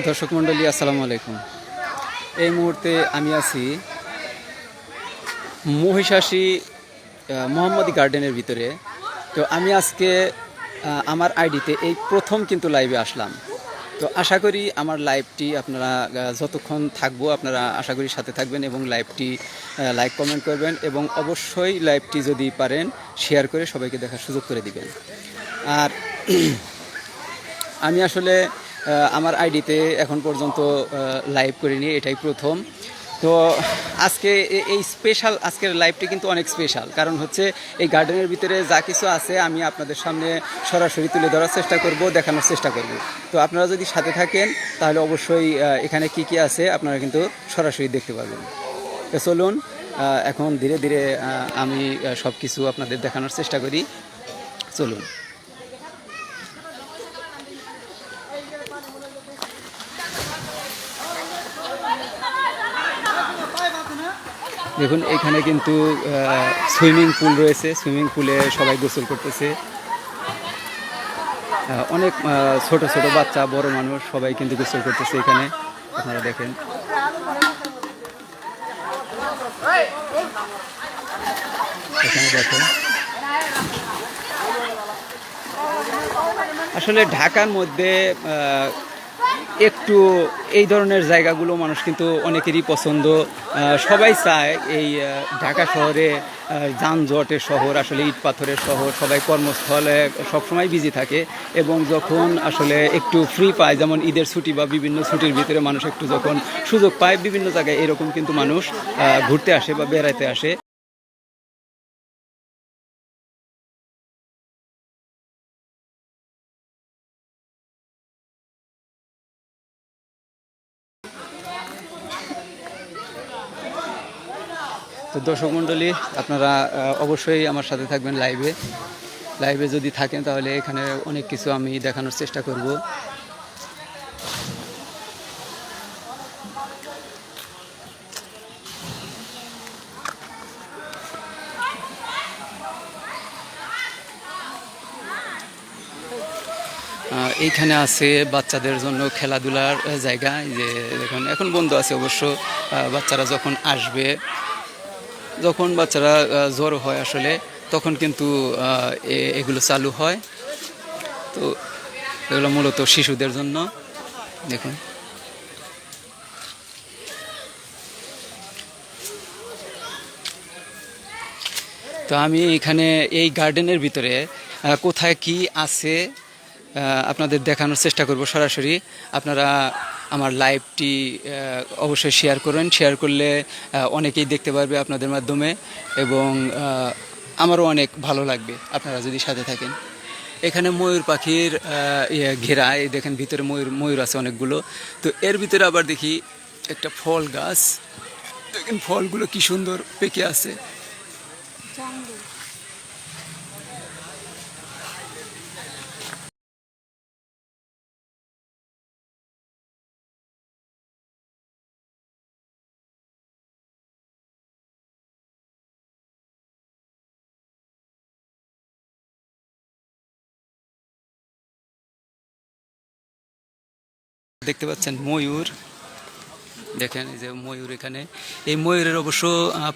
দর্শক মণ্ডলী আসসালামু আলাইকুম। এই মুহূর্তে আমি আছি মহিষাসী মোহাম্মদী গার্ডেনের ভিতরে। তো আমি আজকে আমার আইডিতে এই প্রথম কিন্তু লাইভে আসলাম। তো আশা করি আমার লাইভটি আপনারা যতক্ষণ থাকবো আপনারা আশা করি সাথে থাকবেন এবং লাইভটি লাইক কমেন্ট করবেন এবং অবশ্যই লাইভটি যদি পারেন শেয়ার করে সবাইকে দেখার সুযোগ করে দিবেন। আর আমি আসলে আমার আইডিতে এখন পর্যন্ত লাইভ করিনি, এটাই প্রথম। তো আজকে এই স্পেশাল আজকের লাইভটি কিন্তু অনেক স্পেশাল, কারণ হচ্ছে এই গার্ডেনের ভিতরে যা কিছু আছে আমি আপনাদের সামনে সরাসরি তুলে ধরার চেষ্টা করব, দেখানোর চেষ্টা করব। তো আপনারা যদি সাথে থাকেন তাহলে অবশ্যই এখানে কি কি আছে আপনারা কিন্তু সরাসরি দেখতে পাবেন। তো চলুন এখন ধীরে ধীরে আমি সব কিছু আপনাদের দেখানোর চেষ্টা করি। চলুন। দেখুন এখানে কিন্তু সুইমিং পুল রয়েছে, সুইমিং পুলে সবাই গোসল করতেছে। অনেক ছোট ছোট বাচ্চা, বড় মানুষ সবাই কিন্তু গোসল করতেছে এখানে, আপনারা দেখেন। এখানে দেখেন আসলে ঢাকার মধ্যে একটু এই ধরনের জায়গাগুলো মানুষ কিন্তু অনেকেরই পছন্দ। সবাই চায় এই ঢাকা শহরে, যানজটের শহর, আসলে ইট পাথরের শহর, সবাই কর্মস্থলে সবসময় বিজি থাকে এবং যখন আসলে একটু ফ্রি পায়, যেমন ঈদের ছুটি বা বিভিন্ন ছুটির ভিতরে মানুষ একটু যখন সুযোগ পায় বিভিন্ন জায়গায় এরকম কিন্তু মানুষ ঘুরতে আসে বা বেড়াতে আসে। তো দর্শক মণ্ডলী আপনারা অবশ্যই আমার সাথে থাকবেন লাইভে। লাইভে যদি থাকেন তাহলে এখানে অনেক কিছু আমি দেখানোর চেষ্টা করব। এইখানে আছে বাচ্চাদের জন্য খেলাধুলার জায়গা, যে দেখুন এখন বন্ধ আছে অবশ্য। বাচ্চারা যখন আসবে, যখন বাচ্চারা জড়ো হয় আসলে তখন কিন্তু এগুলো চালু হয়। তো এগুলো মূলত শিশুদের জন্য। দেখুন তো আমি এখানে এই গার্ডেনের ভিতরে কোথায় কি আছে আপনাদের দেখানোর চেষ্টা করব সরাসরি। আপনারা আমার লাইভটি অবশ্যই শেয়ার করুন, শেয়ার করলে অনেকেই দেখতে পারবে আপনাদের মাধ্যমে এবং আমারও অনেক ভালো লাগবে আপনারা যদি সাথে থাকেন। এখানে ময়ূর পাখির ঘেরা, এই দেখেন ভিতরে ময়ূর আছে অনেকগুলো। তো এর ভিতরে আবার দেখি একটা ফল গাছ, দেখেন ফলগুলো কি সুন্দর পেকে আছে। দেখতে পাচ্ছেন ময়ূর, দেখেন এই যে ময়ূর এখানে। এই ময়ূরের অবশ্য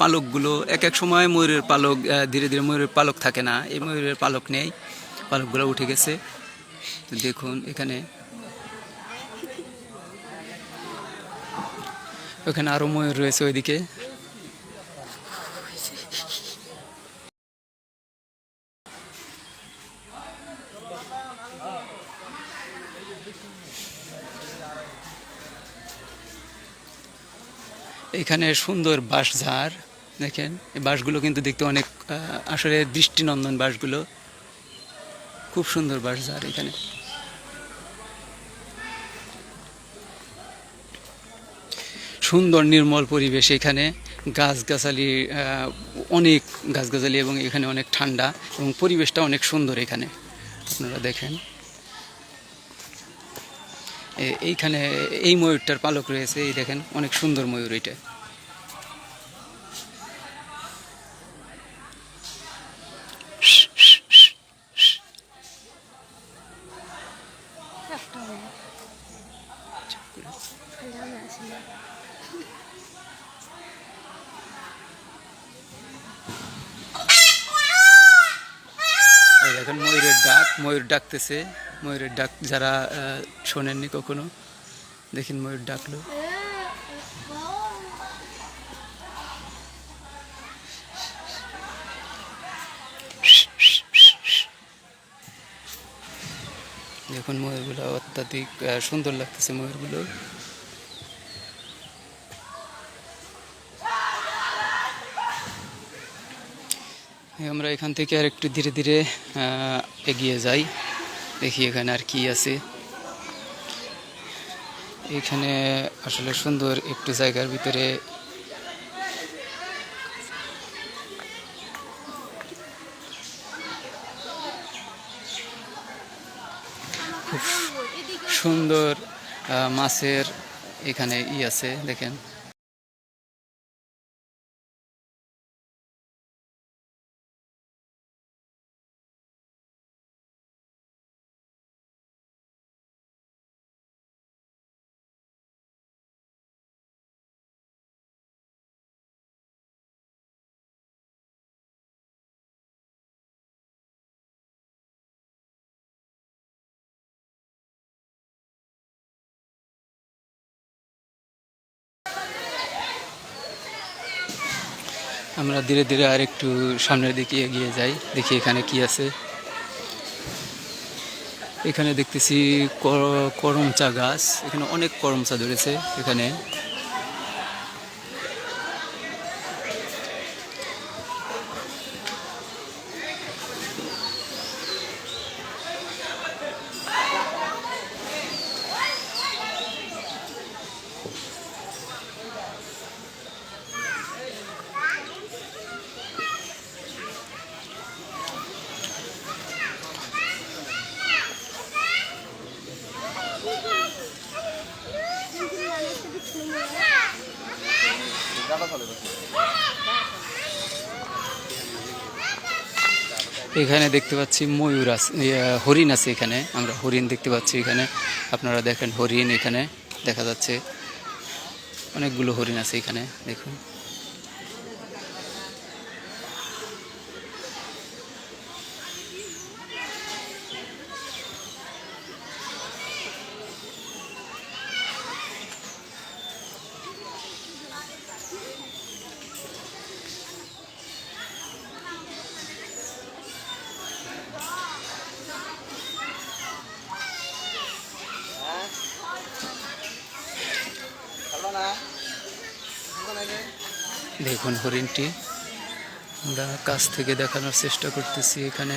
পালকগুলো এক এক সময় ময়ূরের পালক ধীরে ধীরে ময়ূরের পালক থাকে না, এই ময়ূরের পালক নেই, পালকগুলো উঠে গেছে। তো দেখুন এখানে, ওখানে আরো ময়ূর রয়েছে ওইদিকে। এখানে সুন্দর বাঁশঝাড়, দেখেন এই বাঁশগুলো কিন্তু দেখতে অনেক আসলে দৃষ্টিনন্দন বাঁশগুলো, খুব সুন্দর বাঁশঝাড় এখানে। সুন্দর নির্মল পরিবেশ এখানে, গাছগাছালি অনেক গাছগাছালি এবং এখানে অনেক ঠান্ডা এবং পরিবেশটা অনেক সুন্দর এখানে, আপনারা দেখেন। এইখানে এই ময়ূরটার পালক রয়েছে, এই দেখেন অনেক সুন্দর ময়ূর এটা। এই দেখেন ময়ূরের ডাক, ময়ূর ডাকতেছে। ময়ূরের ডাক যারা শোনেননি কখনো, দেখেন ময়ূর ডাকলো। দেখুন ময়ূরগুলো অত্যাধিক সুন্দর লাগতেছে ময়ূরগুলো। আমরা এখান থেকে আর একটু ধীরে ধীরে এগিয়ে যাই, দেখি এখানে আর কি আছে। এখানে আসলে সুন্দর একটু জায়গার ভিতরে খুব সুন্দর মাছের এখানে আছে দেখেন। আমরা ধীরে ধীরে আর একটু সামনের দিকে এগিয়ে যাই, দেখি এখানে কি আছে। এখানে দেখতেছি করমচা গাছ, এখানে অনেক করমচা ধরেছে এখানে। এখানে দেখতে পাচ্ছি ময়ূর আছে, হরিণ আছে এখানে, আমরা হরিণ দেখতে পাচ্ছি এখানে। আপনারা দেখেন হরিণ এখানে দেখা যাচ্ছে, অনেকগুলো হরিণ আছে এখানে দেখুন। দেখুন হরিণটি আমরা কাছ থেকে দেখানোর চেষ্টা করতেছি এখানে।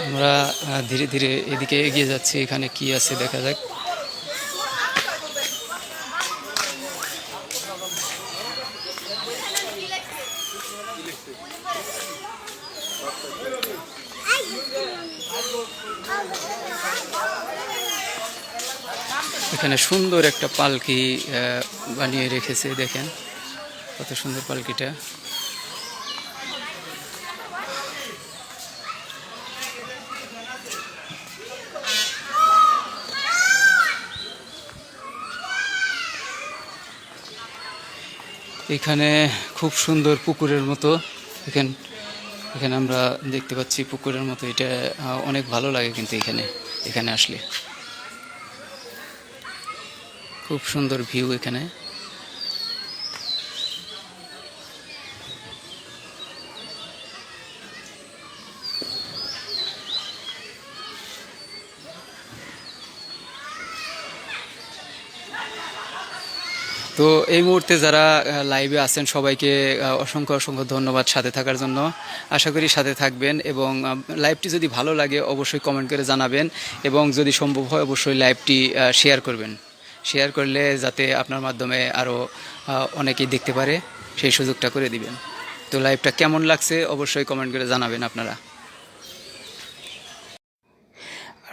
আমরা ধীরে ধীরে এদিকে এগিয়ে যাচ্ছি, এখানে কি আছে দেখা যাক। এখানে সুন্দর একটা পালকি বানিয়ে রেখেছে, দেখেন কত সুন্দর পালকিটা। এখানে খুব সুন্দর পুকুরের মতো, এখানে এখানে আমরা দেখতে পাচ্ছি পুকুরের মতো। এটা অনেক ভালো লাগে কিন্তু এখানে আসলে খুব সুন্দর ভিউ এখানে। তো এই মুহূর্তে যারা লাইভে আছেন সবাইকে অসংখ্য অসংখ্য ধন্যবাদ সাথে থাকার জন্য। আশা করি সাথে থাকবেন এবং লাইভটি যদি ভালো লাগে অবশ্যই কমেন্ট করে জানাবেন এবং যদি সম্ভব হয় অবশ্যই লাইভটি শেয়ার করবেন। শেয়ার করলে যাতে আপনার মাধ্যমে আরও অনেকেই দেখতে পারে সেই সুযোগটা করে দিবেন। তো লাইভটা কেমন লাগছে অবশ্যই কমেন্ট করে জানাবেন আপনারা।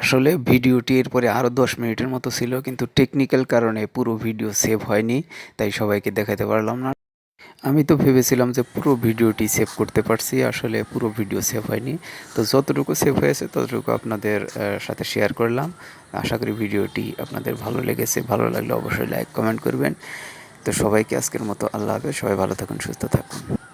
আসলে ভিডিওটি এরপরে আরও 10 মিনিটের মতো ছিল, কিন্তু টেকনিক্যাল কারণে পুরো ভিডিও সেভ হয়নি, তাই সবাইকে দেখাতে পারলাম না। আমি তো ভেবেছিলাম যে পুরো ভিডিওটি সেভ করতে পারছি, আসলে পুরো ভিডিও সেভ হয়নি। তো যতটুকু সেভ হয়েছে ততটুকু আপনাদের সাথে শেয়ার করলাম। আশা করি ভিডিওটি আপনাদের ভালো লেগেছে। ভালো লাগলে অবশ্যই লাইক কমেন্ট করবেন। তো সবাইকে আজকের মতো আল্লাহ হাফেজ। সবাই ভালো থাকুন, সুস্থ থাকুন।